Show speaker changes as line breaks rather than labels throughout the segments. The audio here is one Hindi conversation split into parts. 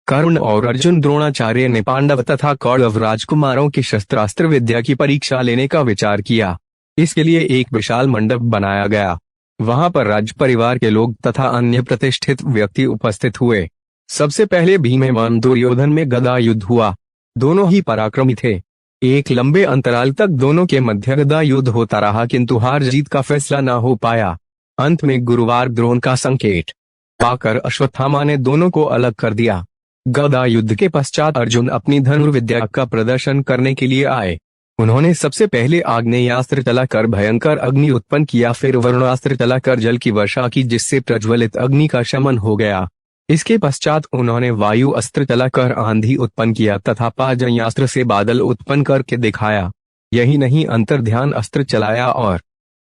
कर्ण और अर्जुन द्रोणाचार्य ने पांडव तथा कौरव राजकुमारों की शस्त्रास्त्र विद्या की परीक्षा लेने का विचार किया। इसके लिए एक विशाल मंडप बनाया गया। वहां पर राज परिवार के लोग तथा अन्य प्रतिष्ठित व्यक्ति उपस्थित हुए। सबसे पहले भीम एवं दुर्योधन में गदा युद्ध हुआ। दोनों ही पराक्रमी थे। एक लंबे अंतराल तक दोनों के मध्य गदा युद्ध होता रहा, किंतु हार जीत का फैसला न हो पाया। अंत में गुरुवार द्रोण का संकेत पाकर अश्वत्थामा ने दोनों को अलग कर दिया। गदा युद्ध के पश्चात अर्जुन अपनी धनुर्विद्या का प्रदर्शन करने के लिए आए। उन्होंने सबसे पहले आग्नेयास्त्र चलाकर भयंकर अग्नि उत्पन्न किया, फिर वरुणास्त्र चलाकर जल की वर्षा की, जिससे प्रज्वलित अग्नि का शमन हो गया। इसके पश्चात उन्होंने वायु अस्त्र चलाकर आंधी उत्पन्न किया तथा पांजन्यास्त्र से बादल उत्पन्न करके दिखाया। यही नहीं, अंतर्ध्यान अस्त्र चलाया और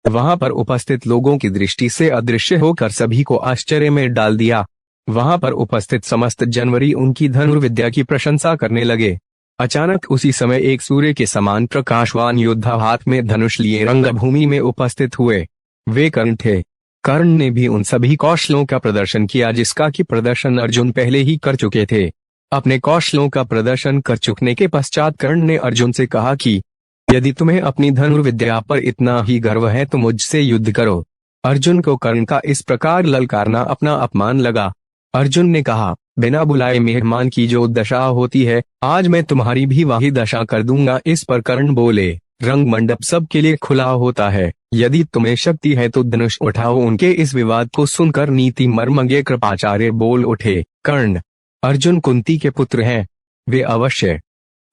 वहां पर उपस्थित लोगों की दृष्टि से अदृश्य होकर सभी को आश्चर्य में डाल दिया। वहां पर उपस्थित समस्त जनवरी उनकी धनुर्विद्या की प्रशंसा करने लगे। अचानक उसी समय एक सूर्य के समान प्रकाशवान योद्धा हाथ में धनुष लिए रंगभूमि में उपस्थित हुए। वे कर्ण थे। कर्ण ने भी उन सभी कौशलों का प्रदर्शन किया जिसका कि प्रदर्शन अर्जुन पहले ही कर चुके थे। अपने कौशलों का प्रदर्शन कर चुकने के पश्चात कर्ण ने अर्जुन से कहा कि यदि तुम्हें अपनी धनुर्विद्या पर इतना ही गर्व है तो मुझसे युद्ध करो। अर्जुन को कर्ण का इस प्रकार ललकारना अपना अपमान लगा। अर्जुन ने कहा, बिना बुलाए मेहमान की जो दशा होती है, आज मैं तुम्हारी भी वही दशा कर दूंगा। इस पर कर्ण बोले, रंग मंडप सबके लिए खुला होता है, यदि तुम्हें शक्ति है तो धनुष उठाओ। उनके इस विवाद को सुनकर नीति मर्मज्ञ कृपाचार्य बोल उठे, कर्ण, अर्जुन कुंती के पुत्र हैं। वे अवश्य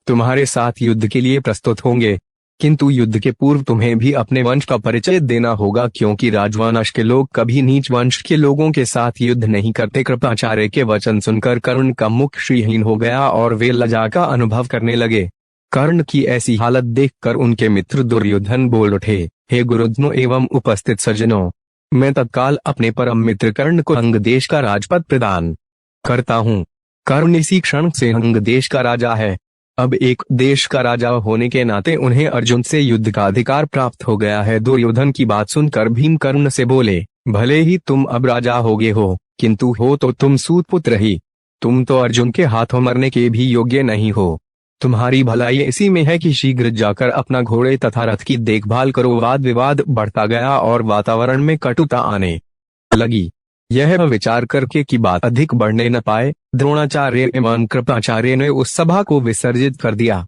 तुम्हारे साथ युद्ध के लिए प्रस्तुत होंगे, किंतु युद्ध के पूर्व तुम्हें भी अपने वंश का परिचय देना होगा, क्योंकि राजवंश के लोग कभी नीच वंश के लोगों के साथ युद्ध नहीं करते। कृपाचार्य के वचन सुनकर कर्ण का मुख श्रीहीन हो गया और वे लज्जा का अनुभव करने लगे। कर्ण की ऐसी हालत देखकर उनके मित्र दुर्योधन बोल उठे, हे गुरुजनों एवं उपस्थित सज्जनों, मैं तत्काल अपने परम मित्र कर्ण को अंग देश का राजपद प्रदान करता हूँ। कर्ण इसी क्षण से अंग देश का राजा है। अब एक देश का राजा होने के नाते उन्हें अर्जुन से युद्ध का अधिकार प्राप्त हो गया है। दुर्योधन की बात सुनकर भीम कर्ण से बोले, भले ही तुम अब राजा होगे हो, किंतु हो तो तुम सूत पुत्र ही। तुम तो अर्जुन के हाथों मरने के भी योग्य नहीं हो। तुम्हारी भलाई इसी में है कि शीघ्र जाकर अपना घोड़े तथा रथ की देखभाल करो। वाद विवाद बढ़ता गया और वातावरण में कटुता आने लगी। यह विचार करके कि बात अधिक बढ़ने न पाए, द्रोणाचार्य एवं कृपाचार्य ने उस सभा को विसर्जित कर दिया।